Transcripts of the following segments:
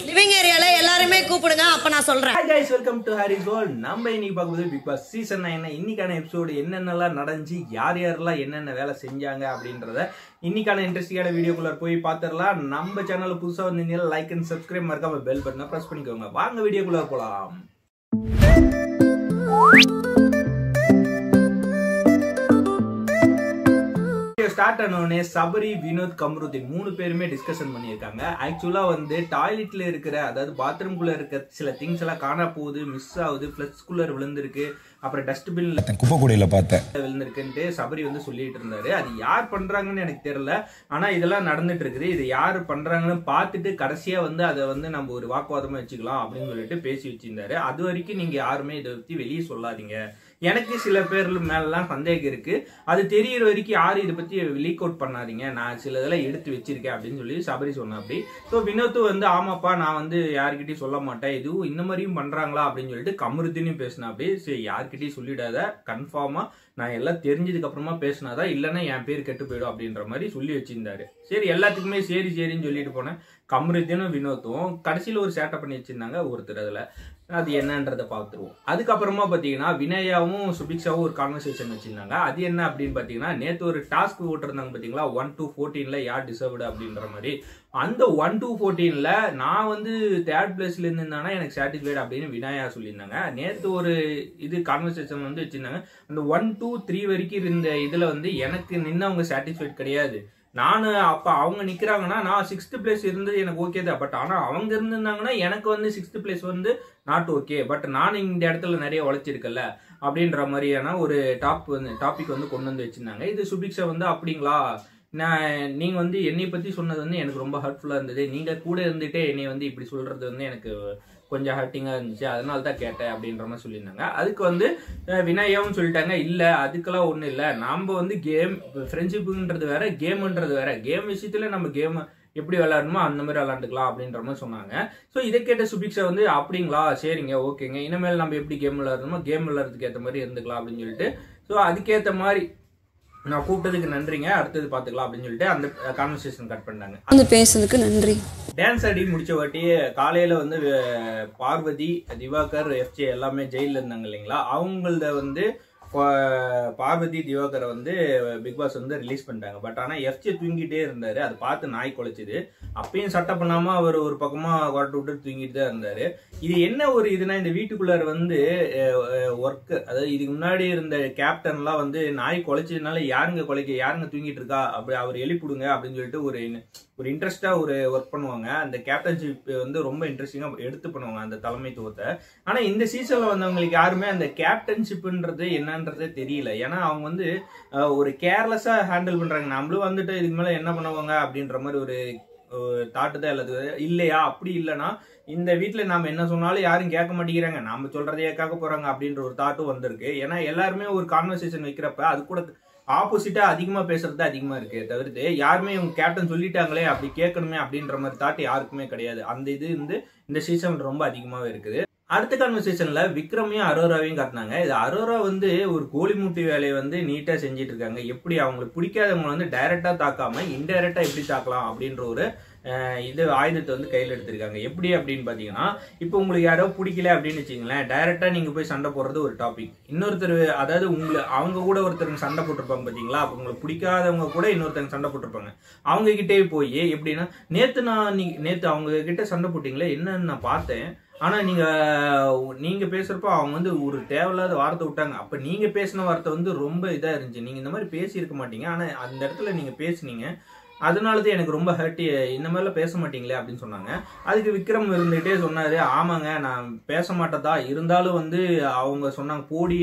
Living ஏரியால எல்லாருமே கூப்பிடுங்க அப்ப நான் சொல்றேன். Hi guys, welcome to Harry Gold. நம்ம இன்னைக்கு பார்க்கும்போது பிக் பாஸ் சீசன் 9 இன்னைக்கான எபிசோடு என்னென்னலாம் நடந்துச்சு, யார் யாரெல்லாம் என்னென்ன வேலை செஞ்சாங்க அப்படின்றத இன்னைக்கான இன்ட்ரெஸ்டிங்கான வீடியோக்குள்ள போய் பார்த்துடலாம். நம்ம சேனல் புதுசா வந்தீங்கன்னா லைக் அண்ட் சப்ஸ்கிரைப் மறக்காம பெல் பட்டனை பிரஸ் பண்ணிக்கோங்க. வாங்க வீடியோக்குள்ள போலாம். ஸ்டார்ட் ஆனோடனே சபரி, வினோத், கமருதீன் 3 பேருமே டிஸ்கஷன் பண்ணியிருக்காங்க. ஆக்சுவலா வந்து டாய்லெட்ல இருக்கிற, அதாவது பாத்ரூம்குள்ள இருக்க சில திங்ஸ் எல்லாம் காணா போகுது, மிஸ் ஆகுது, பிளஸ் குள்ளர் விழுந்திருக்கு, அப்புறம் டஸ்ட்பின்ல குப்பை கூடையில பார்த்தேன் விழுந்திருக்குன்ட்டு சபரி வந்து சொல்லிட்டு இருந்தாரு. அது யார் பண்றாங்கன்னு எனக்கு தெரியல, ஆனா இதெல்லாம் நடந்துட்டு இருக்குது. இது யாரு பண்றாங்கன்னு பார்த்துட்டு கடைசியா வந்து அதை வந்து நம்ம ஒரு வாக்குவாதமா வச்சுக்கலாம் அப்படின்னு சொல்லிட்டு பேசி வச்சிருந்தாரு. அது வரைக்கும் நீங்க யாருமே இதை பத்தி வெளியே சொல்லாதீங்க, எனக்கு சில பேர் மேலாம் சந்தேகம் இருக்கு, அது தெரியற வரைக்கும் யாரும் இதை பத்தி லீக் அவுட் பண்ணாதீங்க, நான் சில இதெல்லாம் எடுத்து வச்சிருக்கேன் அப்படின்னு சொல்லி சபரி சொன்ன. அப்படி ஸோ வினோத்து வந்து ஆமாப்பா நான் வந்து யாருக்கிட்டையும் சொல்ல மாட்டேன், இதுவும் இந்த மாதிரியும் பண்றாங்களா அப்படின்னு சொல்லிட்டு கமருதீனும் பேசினா. அப்படி சரி யார்கிட்டையும் சொல்லிடாத, கன்ஃபார்மா நான் எல்லாம் தெரிஞ்சதுக்கு அப்புறமா பேசினாதான், இல்லைன்னா என் பேர் கெட்டு போயிடும் அப்படின்ற மாதிரி சொல்லி வச்சிருந்தாரு. சரி எல்லாத்துக்குமே சரி சரின்னு சொல்லிட்டு போனேன். கமருதீனும் வினோத்தும் கடைசியில் ஒரு சேட்டை பண்ணி வச்சிருந்தாங்க ஒருத்தர், அதுல அது என்னன்றதை பார்த்துருவோம். அதுக்கப்புறமா பார்த்தீங்கன்னா வினயாவும் சுபிக்ஷாவும் ஒரு கான்வர்சேஷன் வச்சிருந்தாங்க. அது என்ன அப்படின்னு பார்த்தீங்கன்னா, நேற்று ஒரு டாஸ்க் போட்டிருந்தாங்க பார்த்தீங்களா, 1 to 14 யார் டிசர்வ்டு அப்படின்ற மாதிரி. அந்த 1 to 14 நான் வந்து 3rd பிளேஸ்ல இருந்திருந்தானா எனக்கு சாட்டிஸ்ஃபைடு அப்படின்னு வினயா சொல்லியிருந்தாங்க. நேற்று ஒரு இது கான்வர்சேஷன் வந்து வச்சிருந்தாங்க. அந்த 1 to 3 வரைக்கும் இருந்த இதுல வந்து எனக்கு நின்னவங்க சாட்டிஸ்ஃபைட் கிடையாது. நான் அப்ப அவங்க நிக்கிறாங்கன்னா நான் 6th பிளேஸ் இருந்தது எனக்கு ஓகே தான். பட் ஆனா அவங்க இருந்திருந்தாங்கன்னா எனக்கு வந்து 6th பிளேஸ் வந்து நாட் ஓகே. பட் நான் இந்த இடத்துல நிறைய உழைச்சிருக்கல அப்படின்ற மாதிரியான ஒரு டாபிக் வந்து கொண்டு வந்து வச்சிருந்தாங்க. இது சுபிக்ஷா வந்து அப்படிங்களா, நீங்க வந்து என்னை பத்தி சொன்னது வந்து எனக்கு ரொம்ப ஹர்ட்ஃபுல்லா இருந்தது, நீங்க கூட இருந்துட்டே என்னை வந்து இப்படி சொல்றது வந்து எனக்கு கொஞ்சம் ஹர்ட்டிங்கா இருந்துச்சு, அதனால தான் கேட்டேன் அப்படின்ற மாதிரி சொல்லியிருந்தாங்க. அதுக்கு வந்து வினயாவும் சொல்லிட்டாங்க, இல்ல அதுக்கெல்லாம் ஒண்ணும் இல்ல, நாம வந்து கேம் ஃப்ரெண்ட்ஷிப்புன்றது வேற, கேம்ன்றது வேற, கேம் விஷயத்துல நம்ம கேம் எப்படி விளையாடணுமோ அந்த மாதிரி விளையாண்டுக்கலாம் அப்படின்ற மாதிரி சொன்னாங்க. ஸோ இதை கேட்ட சுபிக்ஷா வந்து அப்படிங்களா சரிங்க ஓகேங்க, இனிமேல் நம்ம எப்படி கேம் விளையாடணுமோ கேம் விளையாடுறதுக்கு ஏற்ற மாதிரி இருந்துக்கலாம் அப்படின்னு சொல்லிட்டு, ஸோ அதுக்கேற்ற மாதிரி நான் கூப்பிட்டதுக்கு நன்றிங்க, அடுத்தது பாத்துக்கலாம் அப்படின்னு சொல்லிட்டு அந்த கான்வர்சேஷன் கட் பண்ணாங்க. அந்த பேசுறதுக்கு நன்றி. டான்ஸ் ஆடி முடிச்ச வாட்டி காலையில வந்து பார்வதி, திவாகர், எஃப்ஜே எல்லாமே ஜெயில இருந்தாங்க இல்லைங்களா, அவங்கள வந்து பார்வதி, திவாகரை வந்து பிக் பாஸ் வந்து ரிலீஸ் பண்ணிட்டாங்க. பட் ஆனா எஃப்ஜே தூங்கிட்டே இருந்தாரு, அதை பார்த்து நாய் குலைச்சுது. அப்பயும் சட்டை பண்ணாம அவர் ஒரு பக்கமா கொரட்டு விட்டு தூங்கிட்டு தான் இருந்தாரு. இது என்ன ஒரு இதுனா, இந்த வீட்டுக்குள்ளார வந்து ஒர்க், அதாவது இதுக்கு முன்னாடி இருந்த கேப்டன்லாம் வந்து நாய் குலைச்சதுனால யாருங்க குலைக்க, யாருங்க தூங்கிட்டு இருக்கா, அப்படி அவர் எழுப்பிடுங்க அப்படின்னு சொல்லிட்டு ஒரு இன்ட்ரெஸ்டா ஒரு ஒர்க் பண்ணுவாங்க. அந்த கேப்டன்ஷிப் வந்து ரொம்ப இன்ட்ரெஸ்டிங்கா எடுத்து பண்ணுவாங்க அந்த தலைமைத்துவத்தை. ஆனா இந்த சீசன்ல வந்தவங்களுக்கு யாருமே அந்த கேப்டன்ஷிப்ன்றது என்னன்றதே தெரியல. ஏன்னா அவங்க வந்து ஒரு கேர்லெஸ்ஸா ஹேண்டில் பண்றாங்க. நம்மளும் வந்துட்டு இதுக்கு மேல என்ன பண்ணுவாங்க அப்படின்ற மாதிரி ஒரு தாட்டு தான் எல்லாத்துக்கும் இல்லையா. அப்படி இல்லைன்னா இந்த வீட்டுல நாம என்ன சொன்னாலும் யாரும் கேட்க மாட்டேங்கிறாங்க, நாம சொல்றதையே கேட்க போறாங்க அப்படின்ற ஒரு தாட்டும் வந்திருக்கு. ஏன்னா எல்லாருமே ஒரு கான்வர்சேஷன் வைக்கிறப்ப அது கூட ஆப்போசிட்டா அதிகமா பேசுறது அதிகமா இருக்கு, தவிர்த்து யாருமே இவங்க கேப்டன் சொல்லிட்டாங்களே அப்படி கேட்கணுமே அப்படின்ற மாதிரி தாட் யாருக்குமே கிடையாது. அந்த இது வந்து இந்த சீசன் ரொம்ப அதிகமாவே இருக்குது. அடுத்த கான்வர்சேஷன்ல விக்ரமையும் அரோராவையும் காட்டினாங்க. இது அரோரா வந்து ஒரு கோழி மூட்டி வேலையை வந்து நீட்டா செஞ்சிட்டு இருக்காங்க. எப்படி அவங்களுக்கு பிடிக்காதவங்க வந்து டைரக்டா தாக்காம இன்டைரக்டா எப்படி தாக்கலாம் அப்படின்ற ஒரு இது ஆயுதத்தை வந்து கையில் எடுத்திருக்காங்க. எப்படி அப்படின்னு பாத்தீங்கன்னா, இப்போ உங்களுக்கு யாரோ பிடிக்கல அப்படின்னு வச்சுங்களேன், டைரக்டா நீங்க போய் சண்டை போடுறது ஒரு டாபிக். இன்னொருத்தர், அதாவது அவங்க கூட ஒருத்தருக்கு சண்டை போட்டிருப்பாங்க பாத்தீங்களா, அப்ப உங்களுக்கு பிடிக்காதவங்க கூட இன்னொருத்தங்க சண்டை போட்டிருப்பாங்க. அவங்க கிட்டே போய் எப்படின்னா, நேத்து அவங்க கிட்ட சண்டை போட்டீங்களே என்னன்னு நான் பார்த்தேன், ஆனா நீங்க பேசுறப்ப அவங்க வந்து ஒரு தேவையில்லாத வார்த்தை விட்டாங்க, அப்ப நீங்க பேசின வார்த்தை வந்து ரொம்ப இதா இருந்துச்சு, நீங்க இந்த மாதிரி பேசி இருக்க மாட்டீங்க, ஆனா அந்த இடத்துல நீங்க பேசுனீங்க, அதனாலதான் எனக்கு ரொம்ப ஹர்ட், இந்த மாதிரிலாம் பேச மாட்டீங்களே அப்படின்னு சொன்னாங்க. அதுக்கு விக்ரம் இருந்துகிட்டே சொன்னாரு, ஆமாங்க நான் பேச மாட்டதா, இருந்தாலும் வந்து அவங்க சொன்னாங்க போடி,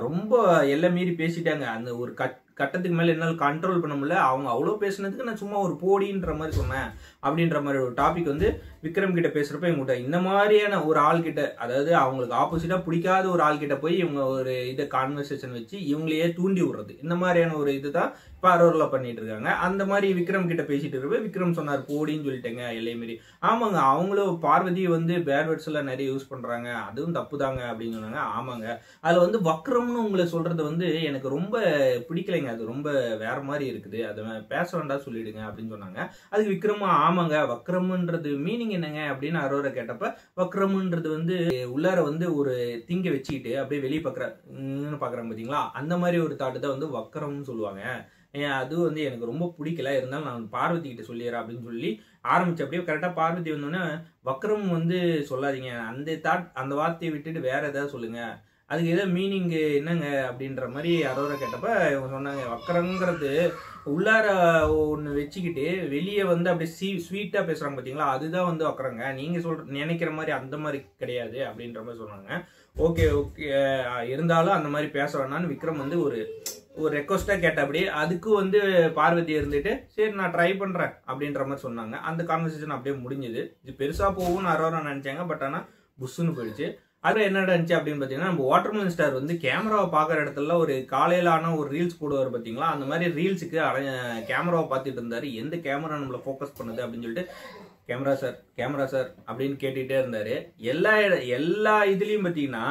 ரொம்ப எல்லை மீறி பேசிட்டாங்க, அந்த ஒரு கட்டத்துக்கு மேல என்னால் கண்ட்ரோல் பண்ண முடியல, அவங்க அவ்வளோ பேசுனதுக்கு நான் சும்மா ஒரு போடின்ற மாதிரி சொன்னேன் அப்படின்ற மாதிரி ஒரு டாபிக் வந்து விக்ரம் கிட்ட பேசுறப்ப இவங்ககிட்ட இந்த மாதிரியான ஒரு ஆள் கிட்ட, அதாவது அவங்களுக்கு ஆப்போசிட்டா பிடிக்காத ஒரு ஆள் கிட்ட போய் இவங்க ஒரு இதை கான்வர்சேஷன் வச்சு இவங்களையே தூண்டி விடுறது, இந்த மாதிரியான ஒரு இதுதான் இப்போ அரோரா பண்ணிட்டு இருக்காங்க. அந்த மாதிரி விக்ரம் கிட்ட பேசிட்டு இருப்ப விக்ரம் சொன்னார் போடின்னு சொல்லிட்டேங்க எல்லை மீறி. ஆமாங்க, அவங்களும் பார்வதி வந்து பேட் வேர்ட்ஸ் எல்லாம் நிறைய யூஸ் பண்றாங்க, அதுவும் தப்பு தாங்க அப்படின்னு சொன்னாங்க. ஆமாங்க, அதுல வந்து வக்ரம்னு உங்களை சொல்றது வந்து எனக்கு ரொம்ப பிடிக்கலைங்க, அது ரொம்ப வேற மாதிரி இருக்குது, அதை பேச வேண்டாம் சொல்லிடுங்க அப்படின்னு சொன்னாங்க. அதுக்கு விக்ரமா ஆமாங்க வக்ரம்ன்றது மீனிங் என்னங்க அப்படின்னு அரோரா கேட்டப்ப வக்ரம்ன்றது வந்து உள்ளார வந்து ஒரு திங்க வச்சுக்கிட்டு அப்படியே வெளியே பாக்குறாங்க பாத்தீங்களா, அந்த மாதிரி ஒரு தாட்டு தான் வந்து வக்ரம்னு சொல்லுவாங்க. அது வந்து எனக்கு ரொம்ப பிடிக்கல, இருந்தாலும் நான் பார்வதி கிட்ட சொல்லிடுறேன் அப்படின்னு சொல்லி ஆரம்பிச்சு அப்படியே கரெக்டா பார்வதி வந்தோடனே வக்ரம் வந்து சொல்லாதீங்க, அந்த வார்த்தையை விட்டுட்டு வேற ஏதாவது சொல்லுங்க, அதுக்கு ஏதோ மீனிங் என்னங்க அப்படின்ற மாதிரி அரோரா கேட்டப்ப இவங்க சொன்னாங்க வக்ரங்கிறது உள்ளார ஒன்று வச்சுக்கிட்டு வெளியே வந்து அப்படியே ஸ்வீட்டா பேசுறாங்க பாத்தீங்களா, அதுதான் வந்து வக்ரங்க, நீங்க நினைக்கிற மாதிரி அந்த மாதிரி கிடையாது அப்படின்ற மாதிரி சொன்னாங்க. ஓகே ஓகே, இருந்தாலும் அந்த மாதிரி பேச வேணான்னு விக்ரம் வந்து ஒரு ரெக்வஸ்டா கேட்டபடி அதுக்கு வந்து பார்வதி இருந்துட்டு சரி நான் ட்ரை பண்றேன் அப்படின்ற மாதிரி சொன்னாங்க. அந்த கான்வர்சேஷன் அப்படியே முடிஞ்சது. இது பெருசா போகும்னு அரோரா நினைச்சாங்க, பட் ஆனா புஷ்ஷுன்னு போயிடுச்சு. அதுல என்ன நடந்துச்சு அப்படின்னு பாத்தீங்கன்னா, நம்ம வாட்டர்மெலன் ஸ்டார் வந்து கேமராவை பாக்குற இடத்துல ஒரு காலையில ஆனா ஒரு ரீல்ஸ் போடுவார் பாத்தீங்களா, அந்த மாதிரி ரீல்ஸுக்கு கேமராவை பார்த்துட்டு இருந்தாரு. எந்த கேமரா நம்மள ஃபோக்கஸ் பண்ணுது அப்படின்னு சொல்லிட்டு கேமரா சார் அப்படின்னு கேட்டுட்டே இருந்தாரு. எல்லா இதுலயும் பாத்தீங்கன்னா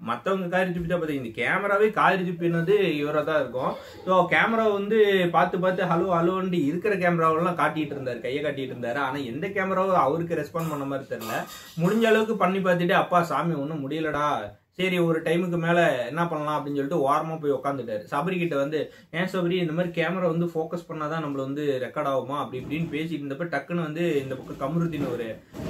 மத்தவங்க காரி துப்பி தான் பாத்தீங்க, இந்த கேமராவே காரி துப்பினது இவரா தான் இருக்கும். ஸோ கேமரா வந்து பார்த்து ஹலோ ஹலோன்னு இருக்கிற கேமராவெல்லாம் காட்டிட்டு இருந்தாரு, கையை காட்டிட்டு இருந்தாரு. ஆனா எந்த கேமராவும் அவருக்கு ரெஸ்பாண்ட் பண்ண மாதிரி தெரியல. முடிஞ்ச அளவுக்கு பண்ணி பார்த்துட்டு அப்பா சாமி ஒன்றும் முடியலடா, சரி ஒரு டைமுக்கு மேல என்ன பண்ணலாம் அப்படின்னு சொல்லிட்டு ஓரமா போய் உட்காந்துட்டாரு. சபரி கிட்ட வந்து ஏன் சபரி இந்த மாதிரி கேமரா வந்து ஃபோக்கஸ் பண்ணாதான் நம்மள வந்து ரெக்கார்ட் ஆகுமா அப்படி இப்படின்னு பேசிட்டு இருந்தப்ப டக்குன்னு வந்து இந்த பக்கம் கமருதீன் ஒரு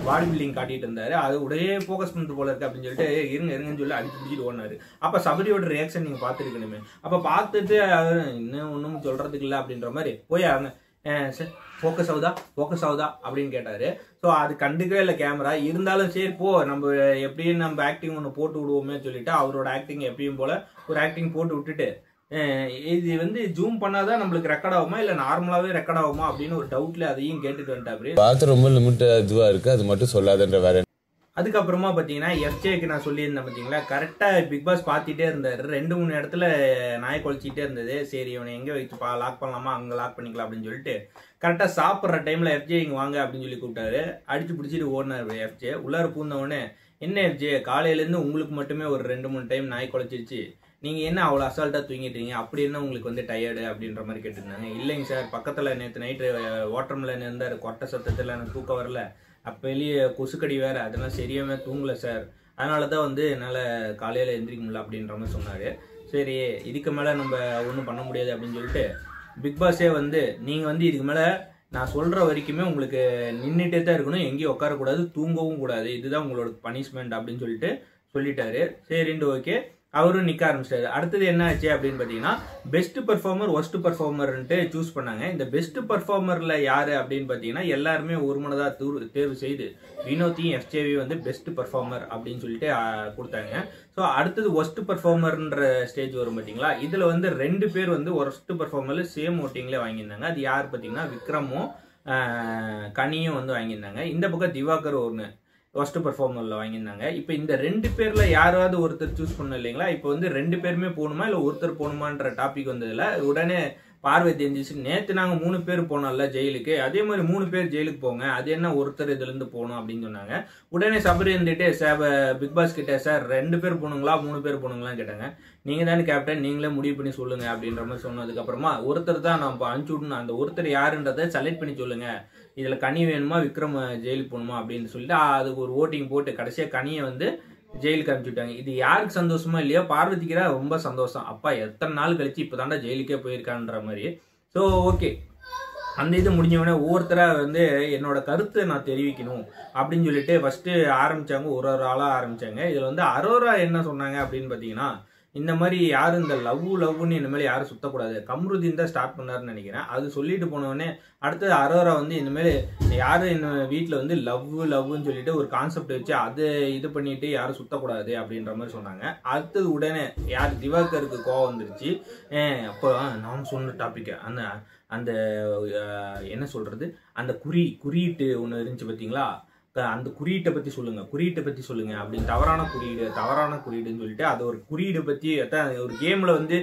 பாடி பில்டிங் காட்டிட்டு இருந்தாரு. அது உடனே ஃபோக்கஸ் பண்ணிட்டு போல இருக்கு அப்படின்னு சொல்லிட்டு இருங்கன்னு சொல்லி அடிச்சு பிடிச்சிட்டு ஓடினாரு. அப்ப சபரியோட ரியாக்ஷன் நீங்க பாத்துருக்கணுமே. அப்ப பார்த்துட்டு இன்னும் ஒன்றும் சொல்றதுக்கு இல்லை அப்படின்ற மாதிரி போய் அவங்க ஃபோக்கஸ் ஆகுதா அப்படின்னு கேட்டாரு. ஸோ அது கண்டுக்கவே இல்லை கேமரா. இருந்தாலும் சரி போ நம்ம எப்படியும் நம்ம ஆக்டிங் ஒன்று போட்டு விடுவோமே சொல்லிட்டு அவரோட ஆக்டிங் எப்பயும் போல ஒரு ஆக்டிங் போட்டு விட்டுட்டு இது வந்து ஜூம் பண்ணாதான் நம்மளுக்கு ரெக்கார்ட் ஆகுமா இல்ல நார்மலாவே ரெக்கார்ட் ஆகுமா அப்படின்னு ஒரு டவுட்ல அதையும் கேட்டுட்டு வந்துட்டாரு. பார்த்து ரொம்ப லிமிட் இதுவா இருக்கு, அது மட்டும் சொல்லாதன்ற வேற. அதுக்கப்புறமா பாத்தீங்கன்னா எஃப்ஜேக்கு நான் சொல்லியிருந்தேன் பாத்தீங்களா, கரெக்டா பிக் பாஸ் பார்த்துட்டே இருந்தாரு. 2-3 இடத்துல நாய் குலைச்சிட்டே இருந்தது. சரி இவனை எங்க வச்சு லாக் பண்ணலாமா அங்க லாக் பண்ணிக்கலாம் அப்படின்னு சொல்லிட்டு கரெக்டா சாப்பிட்ற டைம்ல எஃப்ஜே இங்க வாங்க அப்படின்னு சொல்லி கூப்பிட்டாரு. அடிச்சு பிடிச்சிட்டு ஓடினாரு எஃப்ஜே. உள்ளார பூந்தவொடனே என்ன எஃப்ஜே காலையில இருந்து உங்களுக்கு மட்டுமே ஒரு 2-3 டைம் நாய் குலைச்சிருச்சு, நீங்க என்ன அவ்வளோ அசால்ட்டா தூங்கிட்டீங்க, அப்படி என்ன உங்களுக்கு வந்து டயர்டு அப்படின்ற மாதிரி கேட்டுருந்தாங்க. இல்லைங்க சார், பக்கத்துல நேற்று நைட்டு வாட்டர்மெலன் இருந்தாரு, கொட்டை சத்தத்துல எனக்கு தூக்கம் வரல, அப்போ வெளியே கொசுக்கடி வேற, அதெல்லாம் சரியாவே தூங்கல சார், அதனாலதான் வந்து என்னால காலையில எந்திரிக்க முடியல அப்படின்ற மாதிரி சொன்னாரு. சரி இதுக்கு மேல நம்ம ஒன்றும் பண்ண முடியாது அப்படின்னு சொல்லிட்டு பிக் பாஸே வந்து நீங்க வந்து இதுக்கு மேல நான் சொல்ற வரைக்குமே உங்களுக்கு நின்றுட்டே தான் இருக்கணும், எங்கேயும் உட்காரக்கூடாது, தூங்கவும் கூடாது, இதுதான் உங்களோட பனிஷ்மெண்ட் அப்படின்னு சொல்லிட்டாரு. சரிண்டு ஓகே அவரும் நிக்க ஆரம்பிச்சிட்டாரு. அடுத்தது என்ன ஆச்சு அப்படின்னு பாத்தீங்கன்னா பெஸ்ட் பெர்ஃபார்மர் ஒஸ்ட் பெர்ஃபார்மர்ன்ட்டு சூஸ் பண்ணாங்க. இந்த பெஸ்ட் பெர்ஃபார்மர்ல யாரு அப்படின்னு பாத்தீங்கன்னா எல்லாருமே ஒருமனதா தேர்வு செய்து வினோத்தையும் எஃப்ஜேவி வந்து பெஸ்ட் பெர்ஃபார்மர் அப்படின்னு சொல்லிட்டு கொடுத்தாங்க. ஸோ அடுத்தது ஒஸ்ட் பெர்ஃபார்மர்ன்ற ஸ்டேஜ் வரும் பாத்தீங்களா, இதுல வந்து 2 பேர் வந்து ஒஸ்ட் பெர்ஃபார்மர்ல சேம் ஓட்டிங்ல வாங்கியிருந்தாங்க. அது யார் பாத்தீங்கன்னா விக்ரமும் கனியும் வந்து வாங்கியிருந்தாங்க. இந்த பக்கம் திவாகர் ஒன்று ஃபர்ஸ்ட் பெர்ஃபார்மர்ல வாங்கியிருந்தாங்க. இப்போ இந்த 2 பேர்ல யாராவது ஒருத்தர் சூஸ் பண்ண இல்லைங்களா, இப்போ வந்து 2 பேருமே போகணுமா இல்லை ஒருத்தர் போகணுமான்ற டாபிக் வந்ததுல உடனே பார்வை தெரிஞ்சிச்சு. நேற்று நாங்க 3 பேர் போனோம்ல ஜெயிலுக்கு, அதே மாதிரி 3 பேர் ஜெயிலுக்கு போங்க, அது என்ன ஒருத்தர் இதுல இருந்து போகணும் அப்படின்னு சொன்னாங்க. உடனே சபரி இருந்துட்டு பிக் பாஸ் கிட்ட சார் 2 பேர் போகணுங்களா 3 பேர் போகணுங்களான்னு கேட்டாங்க. நீங்க தானே கேப்டன், நீங்களே முடிவு பண்ணி சொல்லுங்க அப்படின்ற மாதிரி சொன்னதுக்கு அப்புறமா ஒருத்தர் தான் நம்ம அனுப்பிச்சு விடணும், அந்த ஒருத்தர் யாருன்றதை செலக்ட் பண்ணி சொல்லுங்க, இதுல கனி வேணுமா விக்ரம் ஜெயிலுக்கு போகணுமா அப்படின்னு சொல்லிட்டு அதுக்கு ஒரு ஓட்டிங் போட்டு கடைசியா கனியை வந்து ஜெயிலுக்கு அனுப்பிச்சுட்டாங்க. இது யாருக்கு சந்தோஷமா இல்லையோ பார்வதிக்கிறா ரொம்ப சந்தோஷம், அப்பா எத்தனை நாள் கழிச்சு இப்பதாண்டா ஜெயிலுக்கே போயிருக்கான்ற மாதிரி. ஸோ ஓகே அந்த இது முடிஞ்சவொடனே ஒவ்வொருத்தரா வந்து என்னோட கருத்தை நான் தெரிவிக்கணும் அப்படின்னு சொல்லிட்டு ஃபர்ஸ்ட் ஆரம்பிச்சாங்க, ஒரு ஆளா ஆரம்பிச்சாங்க. இதுல வந்து அரோரா என்ன சொன்னாங்க அப்படின்னு பாத்தீங்கன்னா இந்த மாதிரி யாரும் இந்த லவ்னு இந்த மாதிரி யாரும் சுத்தக்கூடாது, கம்ருதீன் தான் ஸ்டார்ட் பண்ணாருன்னு நினைக்கிறேன். அது சொல்லிட்டு போனவொடனே அடுத்தது அரோரா வந்து இனிமேல் யாரும் இந்த வீட்டில் வந்து லவ்னு சொல்லிட்டு ஒரு கான்செப்ட் வச்சு அதை இது பண்ணிட்டு யாரும் சுத்தக்கூடாது அப்படின்ற மாதிரி சொன்னாங்க. அடுத்தது உடனே யார் திவாகருக்கு கோவம் வந்துருச்சு. அப்போ நான் சொன்ன டாபிக் அந்த என்ன சொல்றது அந்த குறியீட்டு ஒன்று இருந்துச்சு பார்த்தீங்களா, அந்த குறியீட்டை பத்தி சொல்லுங்க அப்படின்னு தவறான குறியீடுன்னு சொல்லிட்டு அது ஒரு குறியீடு பத்தி ஒரு கேம்ல வந்து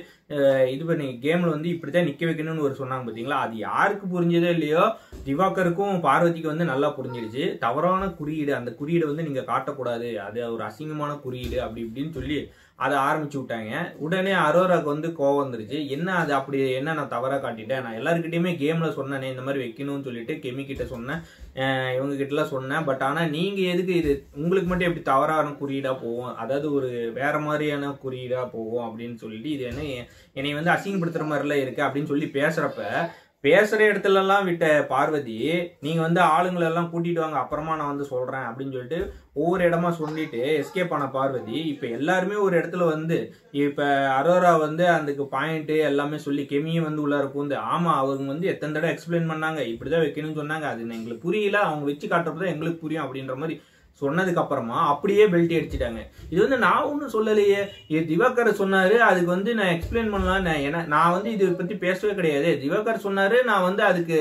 இது பண்ணி கேம்ல வந்து இப்படித்தான் நிக்க வைக்கணும்னு ஒரு சொன்னாங்க பாத்தீங்களா, அது யாருக்கு புரிஞ்சதோ இல்லையோ திவாகருக்கும் பார்வதிக்கு வந்து நல்லா புரிஞ்சிடுச்சு. தவறான குறியீடு, அந்த குறியீடு வந்து நீங்க காட்டக்கூடாது, அது ஒரு அசிங்கமான குறியீடு அப்படி இப்படின்னு சொல்லி அதை ஆரம்பிச்சு விட்டாங்க. உடனே அரோராக்கு வந்து கோவம் வந்துருச்சு. என்ன அது அப்படி என்ன நான் தவறா காட்டிட்டேன், நான் எல்லாருக்கிட்டையுமே கேம்ல சொன்னேனே இந்த மாதிரி வைக்கணும்னு சொல்லிட்டு கெமி கிட்ட சொன்னேன், இவங்க கிட்ட எல்லாம் சொன்னேன். பட் ஆனா நீங்க எதுக்கு இது உங்களுக்கு மட்டும் எப்படி தவறான குறியீடா போகும், அதாவது ஒரு வேற மாதிரியான குறியீடா போகும் அப்படின்னு சொல்லிட்டு இது என்ன என்னை வந்து அசிங்கப்படுத்துற மாதிரிலாம் இருக்கு அப்படின்னு சொல்லி பேசுற இடத்துல எல்லாம் விட்ட பார்வதி நீங்க வந்து ஆளுங்களை எல்லாம் கூட்டிட்டு வாங்க அப்புறமா நான் வந்து சொல்றேன் அப்படின்னு சொல்லிட்டு ஒவ்வொரு இடமா சொல்லிட்டு எஸ்கேப் ஆன பார்வதி இப்ப எல்லாருமே ஒரு இடத்துல வந்து இப்ப அரோரா வந்து அதுக்கு பாயிண்ட் எல்லாமே சொல்லி கெமியும் வந்து உள்ளார பூந்து ஆமா அவங்க வந்து எத்தனை தடவை எக்ஸ்பிளைன் பண்ணாங்க இப்படிதான் வைக்கணும்னு சொன்னாங்க, அது எங்களுக்கு புரியல, அவங்க வச்சு காட்டுறப்பதான் எங்களுக்கு புரியும் அப்படின்ற மாதிரி சொன்னதுக்கு அப்புறமா அப்படியே பெல்ட் அடிச்சிட்டாங்க. இது வந்து நான் ஒன்றும் சொல்லலையே, திவாகர் சொன்னாரு அதுக்கு வந்து நான் எக்ஸ்பிளைன் பண்ணலாம், நான் வந்து இதை பத்தி பேசவே கிடையாது, திவாகர் சொன்னாரு நான் வந்து அதுக்கு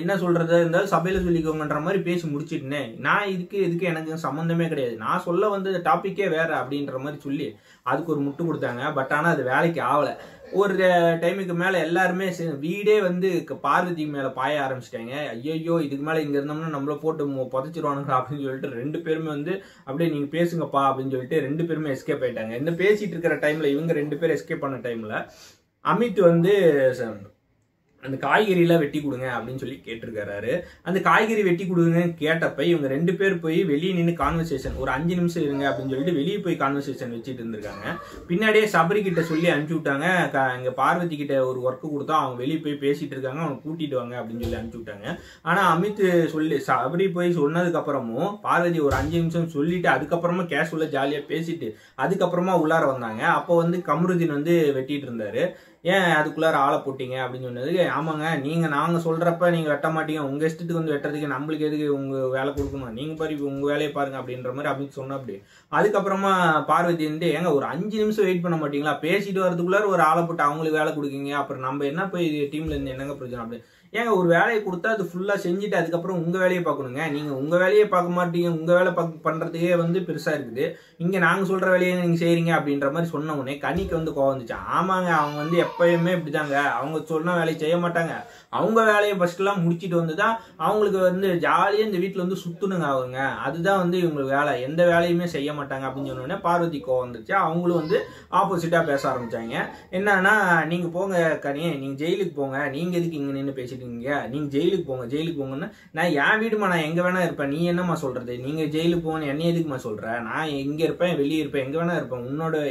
என்ன சொல்றது இருந்தாலும் சபையில சொல்லிக்கோங்கன்ற மாதிரி பேசி முடிச்சிட்டேன், நான் இதுக்கு எனக்கு சம்மந்தமே கிடையாது, நான் சொல்ல வந்த டாபிக்கே வேற அப்படின்ற மாதிரி சொல்லி அதுக்கு ஒரு முட்டு கொடுத்தாங்க. பட் ஆனா அது வேலைக்கு ஆகல. ஒரு டைமுக்கு மேல எல்லாருமே வீடே வந்து பார்வதி மேல பாய ஆரம்பிச்சிட்டாங்க. ஐயோ இதுக்கு மேல இங்க இருந்தோம்னா நம்மள போட்டு புதைச்சிருவானுங்க அப்படின்னு சொல்லிட்டு 2 பேருமே வந்து அப்படியே நீங்க பேசுங்கப்பா அப்படின்னு சொல்லிட்டு 2 பேருமே எஸ்கேப் ஆயிட்டாங்க. இந்த பேசிட்டு இருக்கிற டைம்ல இவங்க 2 பேரும் எஸ்கேப் பண்ண டைம்ல அமித் வந்து அந்த காய்கறி எல்லாம் வெட்டி கொடுங்க அப்படின்னு சொல்லி கேட்டிருக்காரு. அந்த காய்கறி வெட்டி கொடுங்கன்னு கேட்டப்ப இவங்க 2 பேர் போய் வெளியே நின்று கான்வர்சேஷன் ஒரு 5 நிமிஷம் இருங்க அப்படின்னு சொல்லிட்டு வெளியே போய் கான்வர்சேஷன் வச்சுட்டு இருந்திருக்காங்க. பின்னாடியே சபரி கிட்ட சொல்லி அனுப்பிச்சு விட்டாங்க, இங்க பார்வதி கிட்ட ஒரு ஒர்க்கு கொடுத்தா அவங்க வெளியே போய் பேசிட்டு இருக்காங்க, அவங்க கூட்டிட்டு வாங்க அப்படின்னு சொல்லி அனுப்பிச்சு விட்டாங்க. ஆனா அமித் சொல்லி சபரி போய் சொன்னதுக்கு அப்புறமும் பார்வதி ஒரு 5 நிமிஷம் சொல்லிட்டு அதுக்கப்புறமா கேஷுவலா ஜாலியா பேசிட்டு அதுக்கப்புறமா உள்ளார வந்தாங்க. அப்போ வந்து கமருதீன் வந்து வெட்டிட்டு இருந்தாரு. ஏன் அதுக்குள்ளார ஆளை போட்டீங்க அப்படின்னு சொன்னது, ஆமாங்க நாங்க சொல்றப்ப நீங்க வெட்ட மாட்டீங்க, உங்க இஷ்டத்துக்கு வந்து வெட்டுறதுக்கு நம்மளுக்கு எதுக்கு உங்க வேலை கொடுக்கணும், நீங்க பாரு உங்க வேலையை பாருங்க அப்படின்ற மாதிரி அப்படின்னு சொன்ன. அப்படி அதுக்கப்புறமா பார்வதி வந்து ஏங்க ஒரு 5 நிமிஷம் வெயிட் பண்ண மாட்டீங்களா, பேசிட்டு வரதுக்குள்ளார ஒரு ஆளை போட்டு அவங்களுக்கு வேலை கொடுக்கீங்க, அப்புறம் நம்ம என்ன போய் டீம்ல இருந்து என்னங்க பிரச்சனை அப்படி ஏங்க ஒரு வேலையை கொடுத்தா அது ஃபுல்லா செஞ்சுட்டு அதுக்கப்புறம் உங்க வேலையை பார்க்கணுங்க, நீங்க உங்க வேலையை பார்க்க மாட்டீங்க, உங்க வேலை பண்றதுக்கே வந்து பெருசா இருக்குது, இங்க நாங்க சொல்ற வேலையை நீங்க செய்றீங்க அப்படின்ற மாதிரி சொன்ன உடனே கனிக்கு வந்து கோவம் வந்துச்சு. ஆமாங்க அவங்க வந்து எப்பயுமே இப்படிதாங்க, அவங்க சொன்ன வேலையை செய்ய மாட்டாங்க, அவங்க வேலையை ஃபர்ஸ்ட் எல்லாம் முடிச்சுட்டு வந்துதான் அவங்களுக்கு வந்து ஜாலியா இந்த வீட்டுல வந்து சுத்தணுங்க, அவங்க அதுதான் வந்து இவங்களுக்கு வேலை, எந்த வேலையுமே செய்ய மாட்டாங்க அப்படின்னு சொன்ன உடனே பார்வதி கோவம் வந்துச்சு. அவங்களும் வந்து ஆப்போசிட்டா பேச ஆரம்பிச்சாங்க. என்னன்னா நீங்க போங்க கனி, நீங்க ஜெயிலுக்கு போங்க, நீங்க எதுக்கு இங்க நின்று பேசிட்டு நீங்க ஜெயிலுக்கு போங்கன்னா நான் என் வீடுமா, நான் எங்க வேணா இருப்பேன், நீ என்னமா சொல்றது, நீங்க ஜெயிலுக்கு போங்க என்ன எதுக்குமா சொல்ற, நான் எங்க இருப்பேன் வெளியே இருப்பேன் எங்க வேணா இருப்பேன்,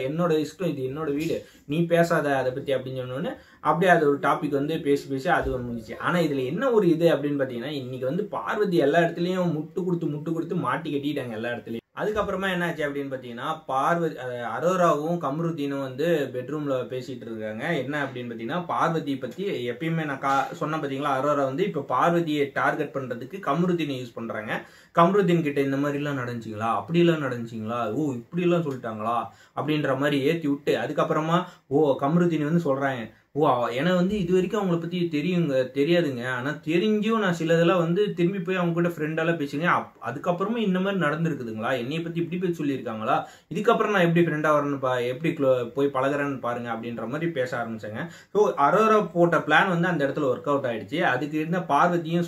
என்னோட இஷ்டம், இது என்னோட வீடு, நீ பேசாத அதை பத்தி அப்படின்னு சொன்னோன்னு அப்படியே அது ஒரு டாபிக் வந்து பேசி அது ஒரு முடிச்சு. ஆனா இதுல என்ன ஒரு இது அப்படின்னு பாத்தீங்கன்னா இன்னைக்கு வந்து பார்வதி எல்லா இடத்துலயும் முட்டு கொடுத்து மாட்டி கட்டிட்டாங்க எல்லா இடத்துலயும். அதுக்கப்புறமா என்னாச்சு அப்படின்னு பாத்தீங்கன்னா பார்வதி அரோராவும் கமருதீனும் வந்து பெட்ரூம்ல பேசிட்டு இருக்காங்க. என்ன அப்படின்னு பாத்தீங்கன்னா பார்வதி பத்தி எப்பயுமே நான் சொன்ன பாத்தீங்களா, அரோரா வந்து இப்ப பார்வதியை டார்கெட் பண்றதுக்கு கமருதீனை யூஸ் பண்றாங்க. கமருதீன் கிட்ட இந்த மாதிரி எல்லாம் நடந்துச்சிங்களா, அப்படி எல்லாம் நடந்துச்சிங்களா, ஓ இப்படி எல்லாம் சொல்லிட்டாங்களா அப்படின்ற மாதிரி ஏத்தி விட்டு அதுக்கப்புறமா கமருதீன் வந்து சொல்றாங்க, ஏன்னா வந்து இது வரைக்கும் அவங்கள பத்தி தெரியாதுங்க, ஆனா தெரிஞ்சும் நான் சிலதெல்லாம் வந்து திரும்பி போய் அவங்க கூட ஃப்ரெண்டாலாம் பேசுங்க, அதுக்கப்புறமா இந்த மாதிரி நடந்திருக்குதுங்களா, என்னைய பத்தி இப்படி போய் சொல்லியிருக்காங்களா, இதுக்கப்புறம் நான் எப்படி ஃப்ரெண்டா வரணும் எப்படி போய் பழகிறேன்னு பாருங்க அப்படின்ற மாதிரி பேச ஆரம்பிச்சாங்க. ஸோ அரோரா போட்ட பிளான் வந்து அந்த இடத்துல ஒர்க் அவுட் ஆயிடுச்சு. அதுக்கு இருந்த பார்வதியும்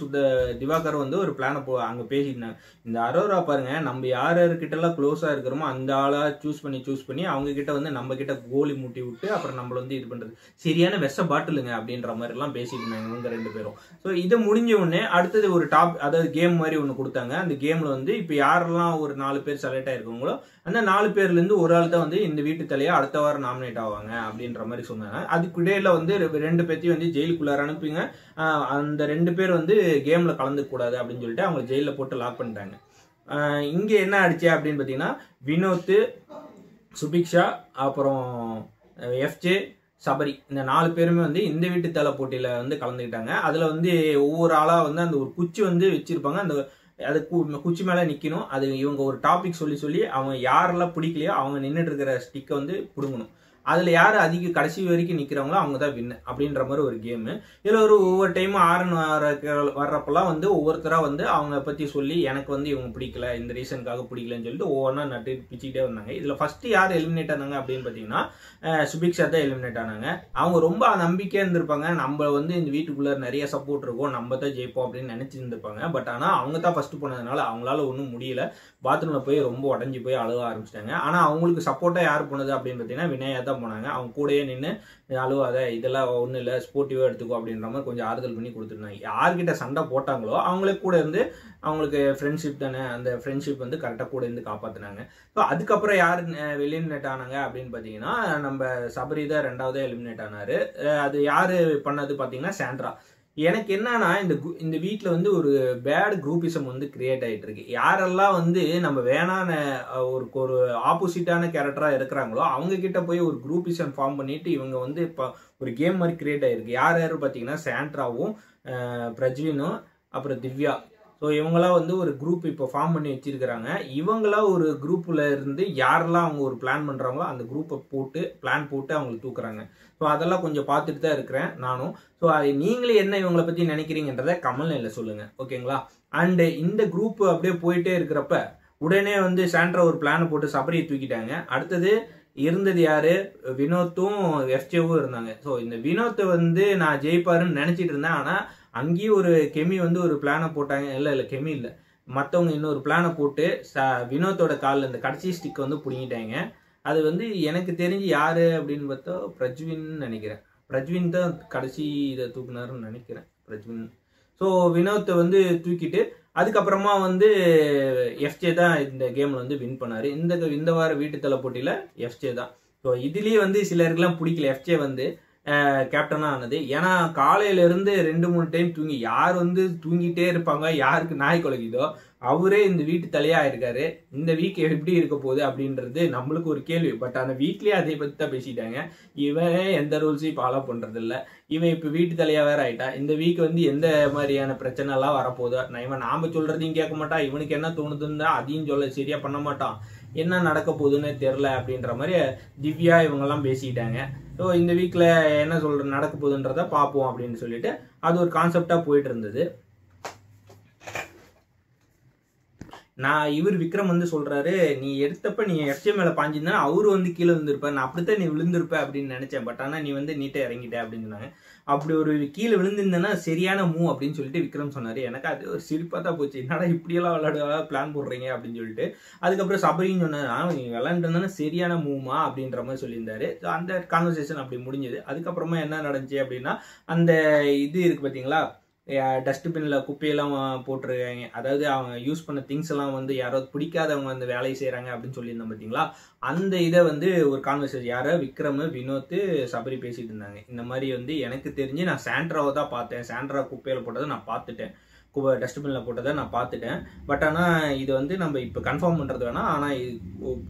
திவாகர் வந்து ஒரு பிளானை அங்க பேசிட்டாங்க. இந்த அரோரா பாருங்க, நம்ம யார்கிட்ட எல்லாம் க்ளோஸா இருக்கிறோமோ அந்த ஆளா சூஸ் பண்ணி அவங்க கிட்ட வந்து நம்ம கிட்ட கோலி மூட்டி விட்டு அப்புறம் நம்மள வந்து இது பண்றது சரியான வெச பாட்டிலுங்க அப்படின்ற மாதிரி எல்லாம் பேசிட்டு இருந்தாங்க இவங்க 2 பேரும். ஸோ இதை முடிஞ்ச உடனே அடுத்தது ஒரு அதாவது கேம் மாதிரி ஒன்று கொடுத்தாங்க. அந்த கேம்ல வந்து இப்போ யாரெல்லாம் ஒரு 4 பேர் செலக்ட் ஆயிருக்காங்களோ அந்த 4 பேர்ல இருந்து ஒரு ஆள் தான் வந்து இந்த வீட்டு தலையா அடுத்த வாரம் நாமினேட் ஆவாங்க அப்படின்ற மாதிரி சொன்னாங்க. அதுக்கு இடையில வந்து 2 பேர்த்தையும் வந்து ஜெயிலுக்குள்ளார அனுப்புங்க, அந்த 2 பேர் வந்து கேம்ல கலந்துக்க கூடாது அப்படின்னு சொல்லிட்டு அவங்க ஜெயில போட்டு லாக் பண்ணிட்டாங்க. இங்க என்ன ஆயிடுச்சு அப்படின்னு பாத்தீங்கன்னா வினோத், சுபிக்ஷா, அப்புறம் எஃப்ஜே, சபரி இந்த 4 பேருமே வந்து இந்த வீட்டு தலை போட்டியில வந்து கலந்துக்கிட்டாங்க. அதுல வந்து ஒவ்வொரு ஆளா வந்து அந்த ஒரு குச்சி வந்து வச்சிருப்பாங்க, அந்த அது குச்சி மேல நிக்கணும். அது இவங்க ஒரு டாபிக் சொல்லி அவங்க யாரெல்லாம் பிடிக்கலையோ அவங்க நின்றுட்டு இருக்கிற ஸ்டிக்கை வந்து பிடுங்கணும். அதில் யார் அதிக கடைசி வரைக்கும் நிற்கிறாங்களோ அவங்க தான் வின்னு அப்படின்ற மாதிரி ஒரு கேமு. இதில் ஒவ்வொரு டைமும் ஆரன் வர்றப்பெல்லாம் வந்து ஒவ்வொருத்தராக வந்து அவங்க பற்றி சொல்லி எனக்கு வந்து இவங்க பிடிக்கல, இந்த ரீசனுக்காக பிடிக்கலன்னு சொல்லிட்டு ஒவ்வொன்றா நட்டு பிச்சுக்கிட்டே வந்தாங்க. இதில் ஃபஸ்ட்டு யார் எலிமினேட் ஆனாங்க அப்படின்னு பார்த்தீங்கன்னா சுபிக்ஷா தான் எலிமினேட் ஆனாங்க. அவங்க ரொம்ப நம்பிக்கையாக இருந்திருப்பாங்க, நம்ம வந்து இந்த வீட்டுக்குள்ளே நிறைய சப்போர்ட் இருக்கும், நம்ம தான் ஜெயிப்போம் அப்படின்னு நினச்சிருந்துருப்பாங்க. பட் ஆனால் அவங்க தான் ஃபஸ்ட்டு போனதுனால அவங்களால ஒன்றும் முடியல. பாத்ரூமில் போய் ரொம்ப உடஞ்சி போய் அழுக ஆரம்பிச்சிட்டாங்க. ஆனால் அவங்களுக்கு சப்போர்ட்டாக யார் போனது அப்படின்னு பார்த்தீங்கன்னா வினயா தான் போனாங்க. அவங்க கூடயே நின்று அழுவாத, இதெல்லாம் ஒன்றும் இல்லை, ஸ்போர்ட்டிவாக எடுத்துக்கோ அப்படின்ற மாதிரி கொஞ்சம் ஆறுதல் பண்ணி கொடுத்துருந்தாங்க. யார்கிட்ட சண்டை போட்டாங்களோ அவங்களே கூட இருந்து அவங்களுக்கு ஃப்ரெண்ட்ஷிப் தானே, அந்த ஃப்ரெண்ட்ஷிப் வந்து கரெக்டாக கூட இருந்து காப்பாற்றினாங்க. ஸோ அதுக்கப்புறம் யார் எலிமினேட் ஆனாங்க அப்படின்னு பார்த்தீங்கன்னா நம்ம சபரி தான் 2வது எலிமினேட் ஆனார். அது யார் பண்ணது பார்த்தீங்கன்னா சாண்ட்ரா. எனக்கு என்னன்னா இந்த வீட்டில் வந்து ஒரு பேட் குரூப்பிசம் வந்து கிரியேட் ஆகிட்டு இருக்கு. யாரெல்லாம் வந்து நம்ம வேணான ஒரு ஆப்போசிட்டான கேரக்டராக இருக்கிறாங்களோ அவங்க கிட்ட போய் ஒரு குரூப்பிசம் ஃபார்ம் பண்ணிட்டு இவங்க வந்து இப்போ ஒரு கேம் மாதிரி கிரியேட் ஆகிருக்கு. யார் பார்த்தீங்கன்னா சாண்ட்ராவும் பிரஜ்வினும் அப்புறம் திவ்யா. ஸோ இவங்களாம் வந்து ஒரு குரூப் இப்போ ஃபார்ம் பண்ணி வச்சிருக்கிறாங்க. இவங்களாம் ஒரு குரூப்பில் இருந்து யாரெல்லாம் அவங்க ஒரு பிளான் பண்ணுறாங்களோ அந்த குரூப்பை பிளான் போட்டு அவங்களுக்கு தூக்குறாங்க. ஸோ அதெல்லாம் கொஞ்சம் பார்த்துட்டு தான் இருக்கிறேன் நானும். ஸோ அது நீங்களே என்ன இவங்களை பற்றி நினைக்கிறீங்கன்றதை கமெண்ட்ல சொல்லுங்கள், ஓகேங்களா? அண்டு இந்த குரூப் அப்படியே போயிட்டே இருக்கிறப்ப உடனே வந்து சாண்ட்ரா ஒரு பிளானை போட்டு சபரியை தூக்கிட்டாங்க. அடுத்தது இருந்தது யாரு? வினோத்தும் எஃப்ஜேவும் இருந்தாங்க. ஸோ இந்த வினோத்தை வந்து நான் ஜெயிப்பாருன்னு நினச்சிட்டு இருந்தேன். ஆனால் அங்கேயும் ஒரு கெமி வந்து ஒரு பிளானை போட்டாங்க. இல்லை கெமி இல்லை, மற்றவங்க இன்னொரு பிளானை போட்டு வினோத்தோட காலில் இந்த கடைசி ஸ்டிக் வந்து பிடிங்கிட்டாங்க. அது வந்து எனக்கு தெரிஞ்சு யாரு அப்படின்னு பார்த்தா பிரஜ்வின் நினைக்கிறேன். பிரஜ்வின் தான் கடைசி இதை தூக்குனாருன்னு நினைக்கிறேன், பிரஜ்வின். ஸோ வினோத்தை வந்து தூக்கிட்டு அதுக்கப்புறமா வந்து எஃப்ஜே தான் இந்த கேமில் வந்து வின் பண்ணார். இந்த வார வீட்டு தலை போட்டியில் எஃப்ஜே தான். ஸோ இதுலேயே வந்து சிலருக்குலாம் பிடிக்கல எஃப்ஜே வந்து கேப்டனாக ஆனது. ஏன்னா காலையிலேருந்து 2-3 டைம் தூங்கி யார் வந்து தூங்கிட்டே இருப்பாங்க, யாருக்கு நாய் குலைக்குதோ அவரே இந்த வீட்டு தலையாக இருக்காரு. இந்த வீக் எப்படி இருக்க போகுது அப்படின்றது நம்மளுக்கு ஒரு கேள்வி. பட் அந்த வீட்லேயே அதை பற்றி தான் பேசிட்டாங்க. இவன் எந்த ரூல்ஸையும் ஃபாலோ பண்ணுறதில்ல, இவன் இப்போ வீட்டு தலையாக வேற ஆயிட்டா. இந்த வீக் வந்து எந்த மாதிரியான பிரச்சனை எல்லாம் வரப்போதோ, இவன் நாம சொல்றதையும் கேட்க மாட்டான், இவனுக்கு என்ன தோணுதுன்னு அதையும் சொல்ல சரியா பண்ண மாட்டான், என்ன நடக்க போகுதுன்னு தெரில அப்படின்ற மாதிரி திவ்யா இவங்கெல்லாம் பேசிக்கிட்டாங்க. ஸோ இந்த வீக்கில் என்ன நடக்க போகுதுன்றத பார்ப்போம் அப்படின்னு சொல்லிட்டு அது ஒரு கான்செப்டாக போயிட்டு இருந்தது. விக்ரம் வந்து சொல்றாரு, நீ எடுத்தப்ப நீ எஃப்ஜே மேல பாஞ்சிருந்தா அவரு வந்து கீழே விழுந்திருப்ப, நான் அப்படித்தான் நீ விழுந்திருப்ப அப்படின்னு நினைச்சேன். பட் ஆனா நீ வந்து நீட்டா இறங்கிட்ட அப்படின்னு சொன்னாங்க. அப்படி ஒரு கீழே விழுந்திருந்தேன்னா சரியான மூவ் அப்படின்னு சொல்லிட்டு விக்ரம் சொன்னாரு. எனக்கு அது ஒரு சிரிப்பா தான் போச்சு, என்னடா இப்படியெல்லாம் விளையாட பிளான் போடுறீங்க அப்படின்னு சொல்லிட்டு. அதுக்கப்புறம் சபரின்னு சொன்னாரு, நீ விளையாண்டுருந்தானே சரியான மூவ்மா அப்படின்ற மாதிரி சொல்லியிருந்தாரு. அந்த கான்வர்சேஷன் அப்படி முடிஞ்சது. அதுக்கப்புறமா என்ன நடந்துச்சு அப்படின்னா அந்த இது இருக்கு பார்த்தீங்களா, டஸ்ட்பின்னில் குப்பையெல்லாம் போட்டிருக்காங்க. அதாவது அவங்க யூஸ் பண்ண திங்ஸ் எல்லாம் வந்து யாராவது பிடிக்காதவங்க வந்து வேலையை செய்கிறாங்க அப்படின்னு சொல்லியிருந்தோம் பார்த்தீங்களா. அந்த இதை வந்து ஒரு கான்வர்சேஷன் யாரோ விக்ரம், வினோத், சபரி பேசிட்டு இருந்தாங்க. இந்த மாதிரி வந்து எனக்கு தெரிஞ்சு நான் சாண்ட்ராவை தான் பார்த்தேன், சாண்ட்ரா குப்பையில் போட்டதை நான் பார்த்துட்டேன், டஸ்ட்பினில் போட்டதை நான் பார்த்துட்டேன். பட் ஆனால் இது வந்து நம்ம இப்போ கன்ஃபார்ம் பண்ணுறது வேணாம், ஆனால்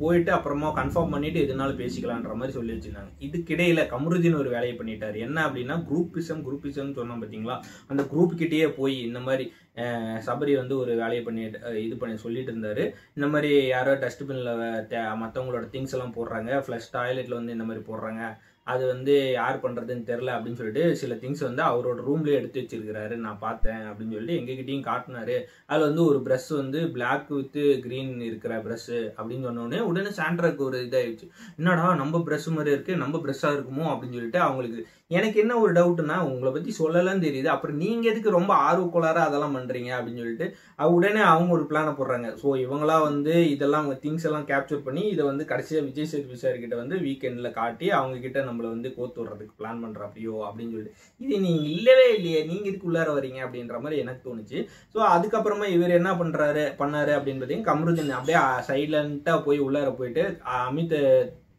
போயிட்டு அப்புறமா கன்ஃபார்ம் பண்ணிவிட்டு எதுனாலும் பேசிக்கலான்ற மாதிரி சொல்லி வச்சுருந்தாங்க. இதுக்கிடையில் கமருதீன் ஒரு வேலையை பண்ணிட்டார். என்ன அப்படின்னா குரூப்பிசம் சொன்னோம் பார்த்தீங்களா, அந்த குரூப்புக்கிட்டேயே போய் இந்த மாதிரி சபரி வந்து ஒரு வேலையை பண்ணி சொல்லிட்டு இருந்தார். இந்த மாதிரி யாரோ டஸ்ட்பினில் மற்றவங்களோட திங்ஸ் எல்லாம் போடுறாங்க, ஃப்ளஷ் டாய்லெட்டில் வந்து இந்த மாதிரி போடுறாங்க, அது வந்து யார் பண்ணுறதுன்னு தெரில அப்படின்னு சொல்லிட்டு சில திங்ஸ் வந்து அவரோட ரூம்லேயே எடுத்து வச்சிருக்கிறாரு, நான் பார்த்தேன் அப்படின்னு சொல்லிட்டு எங்ககிட்டையும் காட்டினாரு. அதில் வந்து ஒரு ப்ரஷ் வந்து பிளாக் வித் க்ரீன் இருக்கிற ப்ரஷ்ஷு அப்படின்னு சொன்னோடனே உடனே சாண்ட்ராக்கு ஒரு இதாகிடுச்சு, என்னடா நம்ம ப்ரஷ் மாதிரி இருக்குது, நம்ம ப்ரஷ்ஷாக இருக்குமோ அப்படின்னு சொல்லிட்டு அவங்களுக்கு. எனக்கு என்ன ஒரு டவுட்னா, உங்களை பற்றி சொல்லலாம்னு தெரியுது, அப்புறம் நீங்கள் எதுக்கு ரொம்ப ஆர்வக்கோளாராக அதெல்லாம் பண்ணுறீங்க அப்படின்னு சொல்லிட்டு உடனே அவங்க ஒரு பிளானை போடுறாங்க. ஸோ இவங்களாம் வந்து இதெல்லாம் திங்ஸ் எல்லாம் கேப்சர் பண்ணி இதை வந்து கடைசியாக விஜய் சேதுபதி சார் கிட்ட வந்து வீக்கெண்டில் காட்டி அவங்க கிட்ட நம்மளை வந்து கோத்து விடுறதுக்கு பிளான் பண்ணுறாப்பியோ அப்படின்னு சொல்லிட்டு, இது நீங்கள் இல்லவே இல்லையே, நீங்கள் இதுக்கு உள்ளார வரீங்க அப்படின்ற மாதிரி எனக்கு தோணுச்சு. ஸோ அதுக்கப்புறமா இவர் என்ன பண்ணாரு அப்படின்னு பார்த்தீங்கன்னா, கமருதீன் அப்படியே சைலண்ட்டாக போய் உள்ளார போயிட்டு அமித்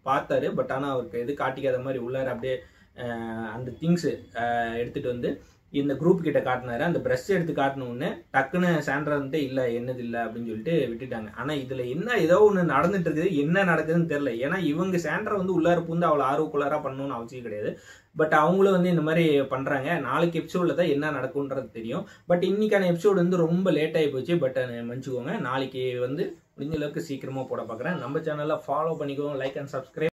பார்த்தாரு. பட் ஆனால் அவருக்கு எது காட்டிக்காத மாதிரி உள்ளார அப்படியே அந்த திங்ஸு எடுத்துகிட்டு வந்து இந்த குரூப் கிட்ட காட்டினாரு. அந்த ப்ரஷ் எடுத்து காட்டினோடனே டக்குன்னு சாண்ட்ரா வந்துட்டு இல்லை என்னது இல்லை அப்படின்னு சொல்லிட்டு விட்டுட்டாங்க. ஆனால் இதில் என்ன ஏதோ ஒன்று நடந்துட்டு இருக்குது, என்ன நடக்குதுன்னு தெரில. ஏன்னா இவங்க சாண்ட்ரா வந்து உள்ளார பூந்து அவ்வளோ ஆர்வக்குள்ளாராக பண்ணணும்னு அவசியம் கிடையாது. பட் அவங்களும் வந்து இந்த மாதிரி பண்ணுறாங்க. நாளைக்கு எபிசோடில் தான் என்ன நடக்கும்ன்றது தெரியும். பட் இன்னைக்கான எபிசோடு வந்து ரொம்ப லேட் ஆகி போச்சு. பட் மன்னிச்சுக்கோங்க, நாளைக்கு வந்து முடிஞ்ச அளவுக்கு சீக்கிரமாக போட பார்க்குறேன். நம்ம சேனலில் ஃபாலோ பண்ணிக்கோங்க, லைக் அண்ட் சப்ஸ்கிரைப்.